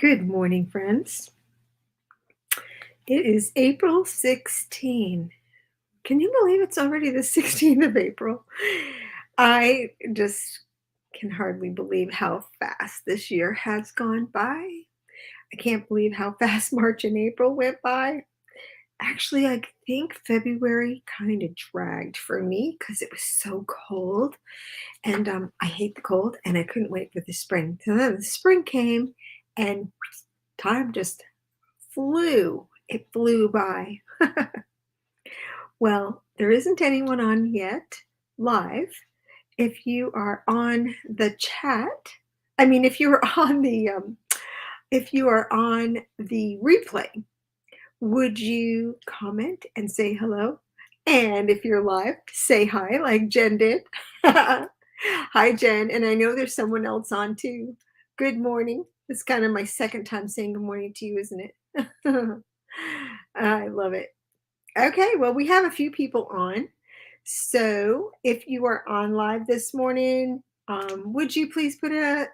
Good morning, friends. It is April 16. Can you believe it's already the 16th of April? I just can hardly believe how fast this year has gone by. I can't believe how fast March and April went by. Actually, I think February kind of dragged for me because it was so cold. And I hate the cold and I couldn't wait for the spring. So then the spring came and time just flew. It flew by. Well, there isn't anyone on yet live. If you are on the chat, if you are on the replay, would you comment and say hello? And if you're live, say hi like Jen did. Hi, Jen. And I know there's someone else on too. Good morning. It's kind of my second time saying good morning to you, isn't it? I love it. Okay, well, we have a few people on. So if you are on live this morning, would you please put a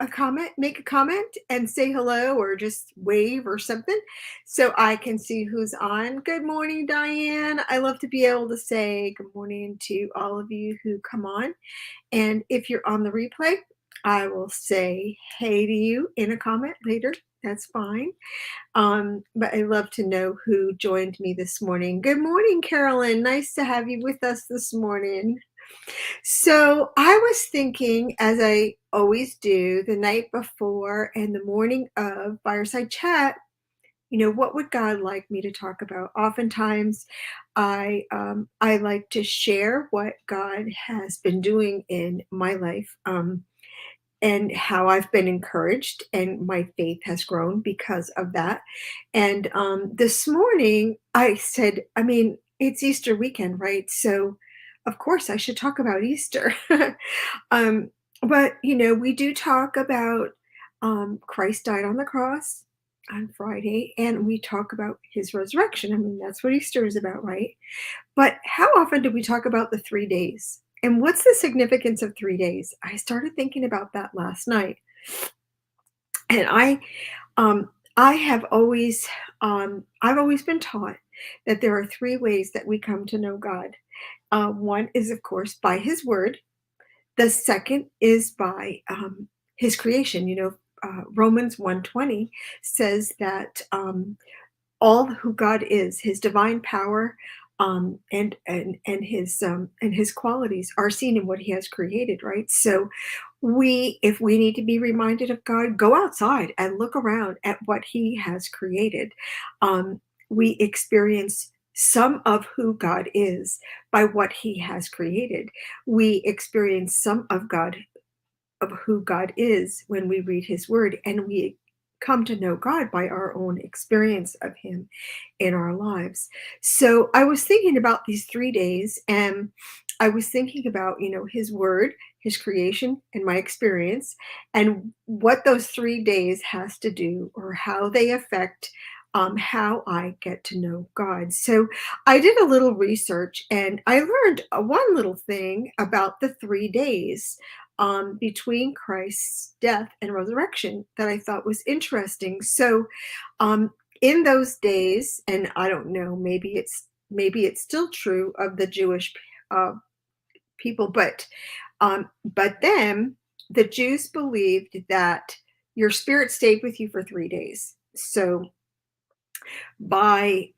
comment, make a comment and say hello or just wave or something so I can see who's on? Good morning, Diane. I love to be able to say good morning to all of you who come on. And if you're on the replay, I will say hey to you in a comment later. That's fine. But I love to know who joined me this morning. Good morning, Carolyn. Nice to have you with us this morning. So I was thinking, as I always do, the night before and the morning of Fireside Chat, what would God like me to talk about? Oftentimes, I like to share what God has been doing in my life. And how I've been encouraged and my faith has grown because of that. And this morning I said, it's Easter weekend, right? So of course I should talk about Easter. um, but we do talk about Christ died on the cross on Friday, and we talk about his resurrection. That's what Easter is about, right? But how often do we talk about the 3 days? And what's the significance of 3 days? I started thinking about that last night. And I have always, I've always been taught that there are three ways that we come to know God. One is, of course, by his word. The second is by his creation. Romans 1:20 says that all who God is, his divine power, and his qualities are seen in what he has created, right? So if we need to be reminded of God, go outside and look around at what he has created. Um, we experience some of who God is by what he has created. We experience some of who God is when we read his word, and we come to know God by our own experience of him in our lives. So I was thinking about these 3 days, and I was thinking about, his word, his creation, and my experience, and what those 3 days has to do or how they affect how I get to know God. So I did a little research and I learned one little thing about the 3 days between Christ's death and resurrection that I thought was interesting. So, in those days, and I don't know, maybe it's still true of the Jewish uh, people, but then the Jews believed that your spirit stayed with you for 3 days. So by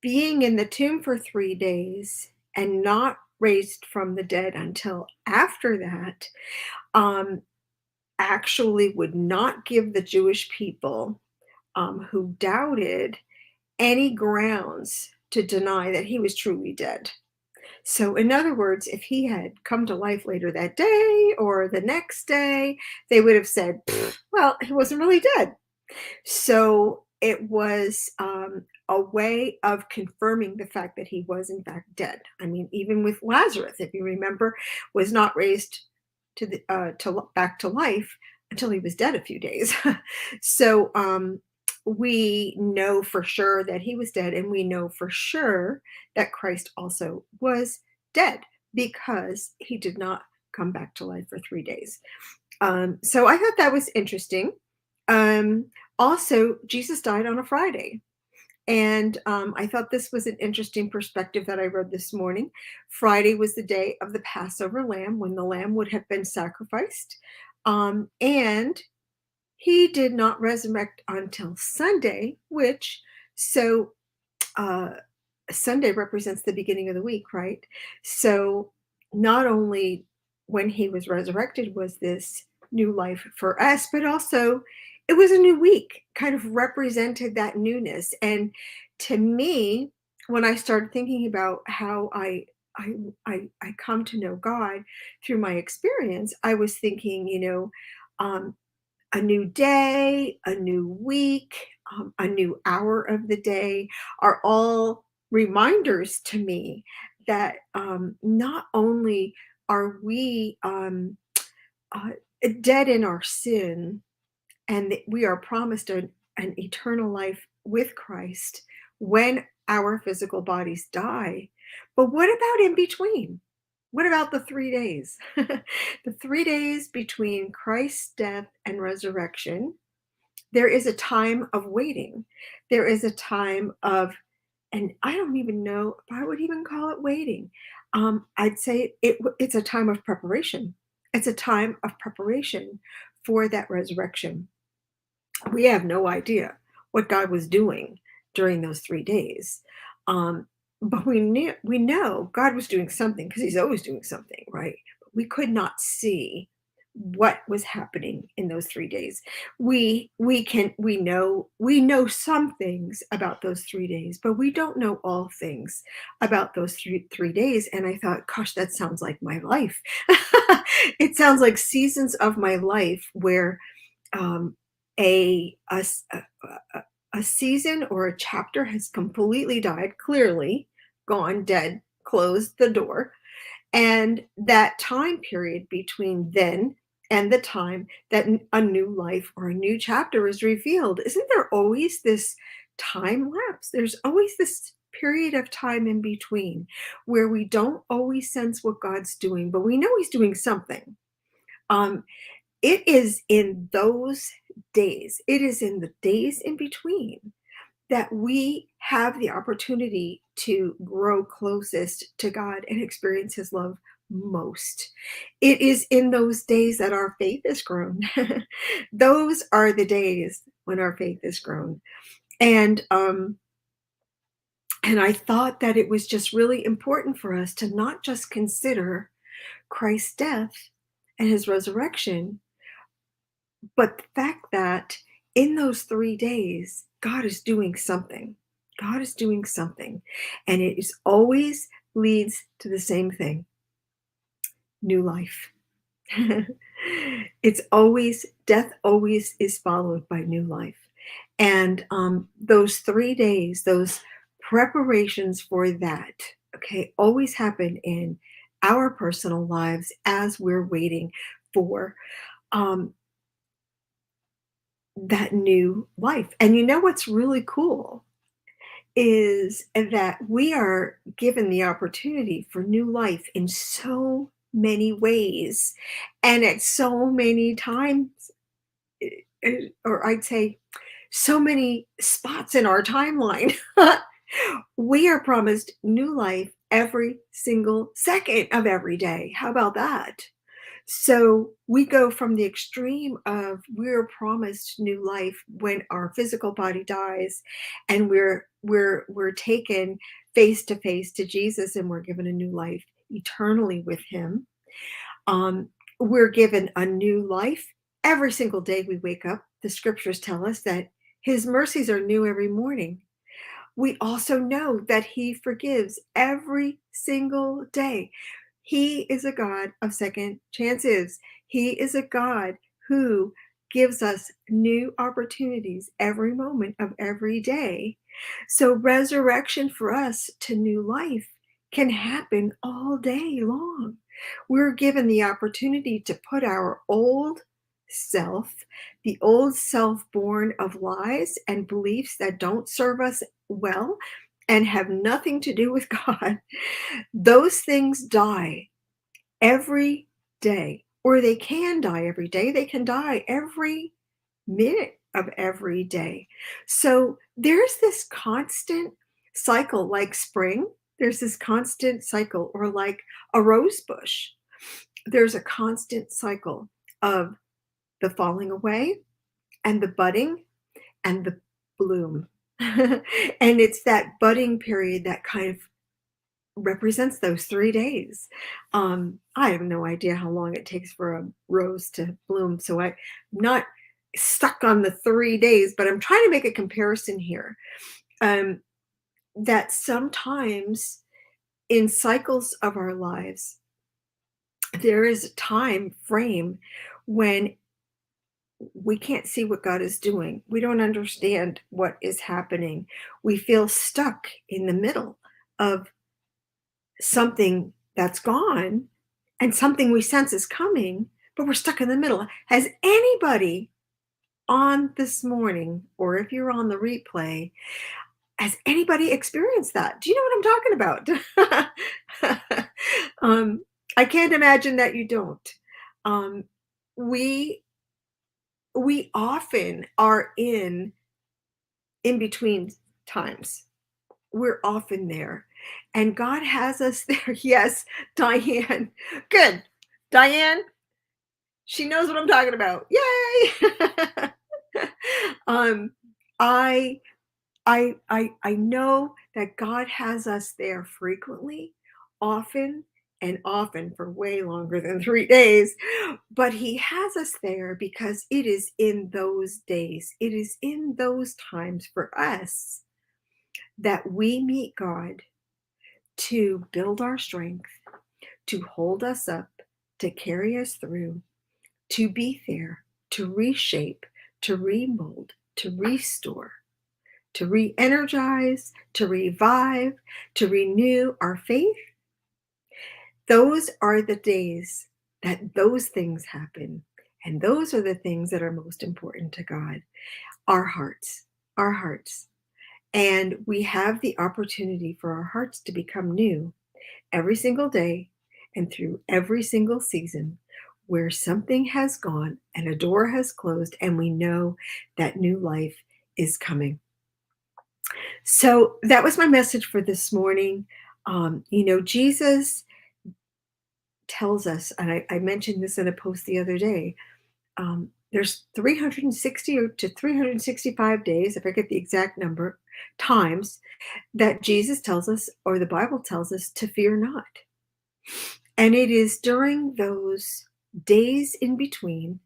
being in the tomb for 3 days and not raised from the dead until after that, um, actually would not give the Jewish people who doubted any grounds to deny that he was truly dead. So, in other words, if he had come to life later that day or the next day, they would have said, well, he wasn't really dead. So, it was a way of confirming the fact that he was, in fact, dead. Even with Lazarus, if you remember, was not raised back to life until he was dead a few days. So we know for sure that he was dead, and we know for sure that Christ also was dead because he did not come back to life for 3 days. So I thought that was interesting. Um, Also, Jesus died on a Friday. And I thought this was an interesting perspective that I read this morning. Friday was the day of the Passover lamb when the lamb would have been sacrificed. And he did not resurrect until Sunday, which so uh, Sunday represents the beginning of the week, right? So not only when he was resurrected was this new life for us, but also it was a new week, kind of represented that newness. And to me, when I started thinking about how I come to know God through my experience, I was thinking, um, a new day, a new week, a new hour of the day are all reminders to me that not only are we uh, dead in our sin and that we are promised an eternal life with Christ when our physical bodies die, but what about in between? What about the 3 days? The 3 days between Christ's death and resurrection, there is a time of waiting. There is a time of, and I don't even know if I would even call it waiting. I'd say it's a time of preparation. It's a time of preparation for that resurrection. We have no idea what God was doing during those 3 days. Um, but we know God was doing something because he's always doing something, right? But we could not see what was happening in those 3 days. We know some things about those 3 days, but we don't know all things about those three days. And I thought, gosh, that sounds like my life. It sounds like seasons of my life where um, a season or a chapter has completely died, clearly gone, dead, closed the door, and that time period between then and the time that a new life or a new chapter is revealed, isn't there always this time lapse? There's always this period of time in between where we don't always sense what God's doing, but we know he's doing something. Um, it is in those days, it is in the days in between that we have the opportunity to grow closest to God and experience His love most. It is in those days that our faith is grown. Those are the days when our faith is grown. And and I thought that it was just really important for us to not just consider Christ's death and his resurrection, but the fact that in those 3 days, God is doing something. God is doing something, and it is always leads to the same thing, new life. It's always death always is followed by new life. And, those 3 days, those preparations for that, okay, always happen in our personal lives as we're waiting for, um, that new life. And you know what's really cool is that we are given the opportunity for new life in so many ways and at so many times, or I'd say so many spots in our timeline. We are promised new life every single second of every day. How about that? So we go from the extreme of we're promised new life when our physical body dies and we're taken face to face to Jesus and we're given a new life eternally with him. We're given a new life every single day we wake up. The scriptures tell us that his mercies are new every morning. We also know that he forgives every single day. He is a God of second chances. He is a God who gives us new opportunities every moment of every day. So, resurrection for us to new life can happen all day long. We're given the opportunity to put our self, the old self born of lies and beliefs that don't serve us well and have nothing to do with God, those things die every day, or they can die every day. They can die every minute. of every day. So there's this constant cycle, like spring, there's this constant cycle, or like a rose bush, there's a constant cycle of the falling away and the budding and the bloom. And it's that budding period that kind of represents those 3 days. I have no idea how long it takes for a rose to bloom, so I'm not stuck on the 3 days, but I'm trying to make a comparison here, um, that sometimes in cycles of our lives, there is a time frame when we can't see what God is doing. We don't understand what is happening. We feel stuck in the middle of something that's gone and something we sense is coming, but we're stuck in the middle. Has anybody on this morning, or if you're on the replay, has anybody experienced that? Do you know what I'm talking about? I can't imagine that you don't. Um, we we often are in between times. We're often there. And God has us there. Yes, Diane. Good. Diane, she knows what I'm talking about. Yay! um, I I know that God has us there frequently, often, and often for way longer than 3 days, but He has us there because it is in those days, it is in those times for us that we meet God to build our strength, to hold us up, to carry us through, to be there, to reshape, to remold, to restore, to re energize, to revive, to renew our faith. Those are the days that those things happen. And those are the things that are most important to God. Our hearts, our hearts. And we have the opportunity for our hearts to become new every single day and through every single season where something has gone and a door has closed, and we know that new life is coming. So that was my message for this morning. Jesus tells us, and I mentioned this in a post the other day, there's 360 or to 365 days, if I get the exact number, times that Jesus tells us, or the Bible tells us, to fear not. And it is during those days in between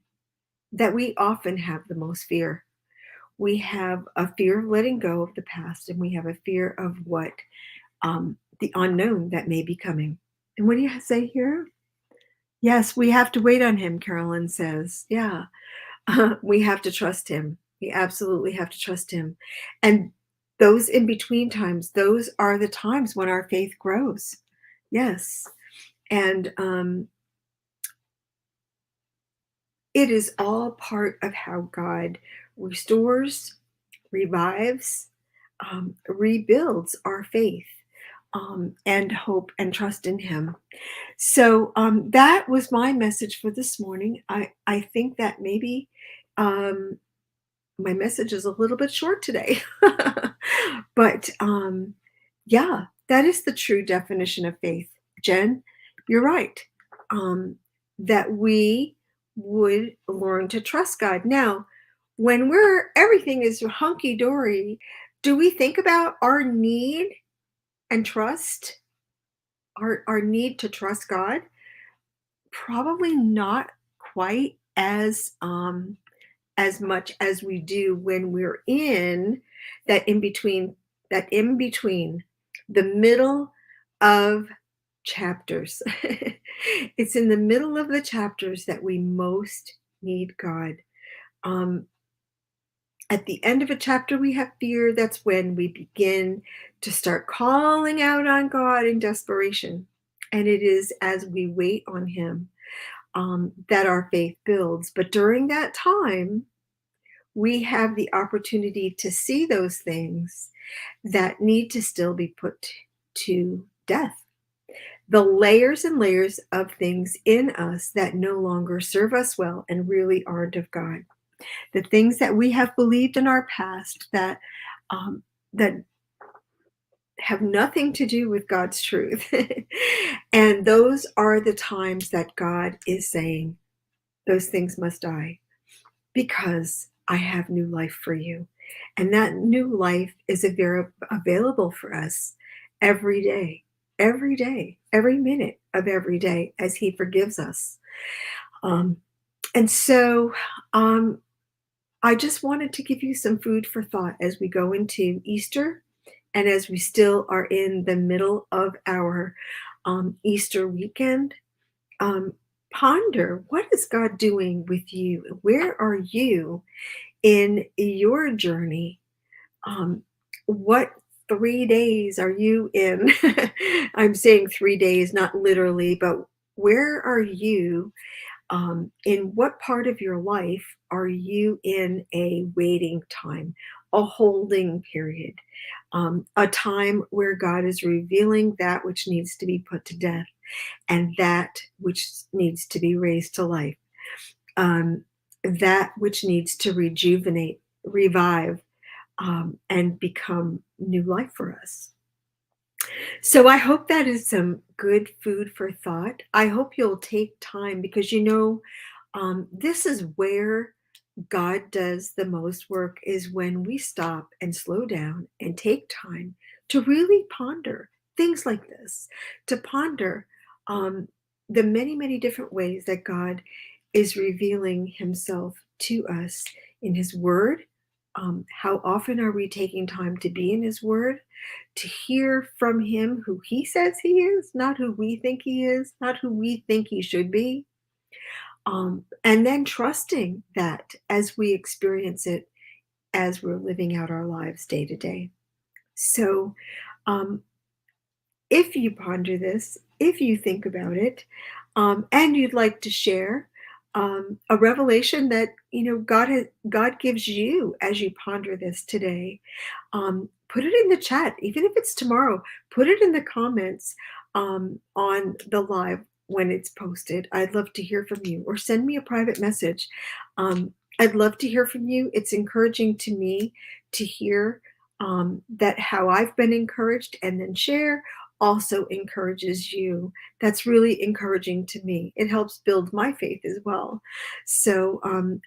that we often have the most fear. We have a fear of letting go of the past, and we have a fear of what the unknown that may be coming. And what do you say here? Yes, we have to wait on him, Carolyn says. Yeah, we have to trust him. We absolutely have to trust him. And those in between times, those are the times when our faith grows. Yes. And it is all part of how God restores, revives, rebuilds our faith, and hope and trust in Him. So that was my message for this morning. I think that maybe um, my message is a little bit short today, but yeah, that is the true definition of faith. Jen, you're right. Um, that we would learn to trust God. Now, when everything is hunky dory, do we think about our need and trust, our need to trust God? Probably not quite as much as we do when we're in that in between, the middle of chapters. It's in the middle of the chapters that we most need God. Um, at the end of a chapter, we have fear. That's when we begin to start calling out on God in desperation. And it is as we wait on Him that our faith builds. But during that time, we have the opportunity to see those things that need to still be put to death. The layers and layers of things in us that no longer serve us well and really aren't of God. The things that we have believed in our past that um, that have nothing to do with God's truth. And those are the times that God is saying, those things must die because I have new life for you. And that new life is available for us every day, every minute of every day as He forgives us. Um, and so I just wanted to give you some food for thought as we go into Easter and as we still are in the middle of our Easter weekend. Um, Ponder, what is God doing with you? Where are you in your journey? Um, what 3 days are you in? I'm saying 3 days, not literally, but where are you? In what part of your life are you in a waiting time, a holding period, a time where God is revealing that which needs to be put to death and that which needs to be raised to life, um, that which needs to rejuvenate, revive, and become new life for us? So I hope that is some good food for thought. I hope you'll take time because this is where God does the most work is when we stop and slow down and take time to really ponder things like this, to ponder um, the many, many different ways that God is revealing Himself to us in His Word. How often are we taking time to be in His Word, to hear from Him who He says He is, not who we think He is, not who we think He should be? And then trusting that as we experience it, as we're living out our lives day to day. So, um, if you ponder this, if you think about it, and you'd like to share a revelation that God gives you as you ponder this today, put it in the chat, even if it's tomorrow. Put it in the comments on the live when it's posted. I'd love to hear from you, or send me a private message. I'd love to hear from you. It's encouraging to me to hear that how I've been encouraged, and then share also encourages you. That's really encouraging to me. It helps build my faith as well. So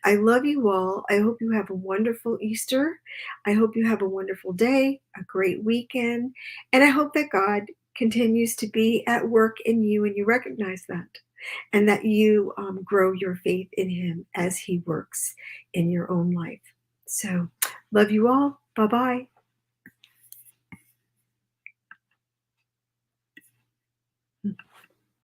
I love you all. I hope you have a wonderful Easter. I hope you have a wonderful day, a great weekend, and I hope that God continues to be at work in you and you recognize that, and that you grow your faith in Him as He works in your own life. So, love you all. Bye bye.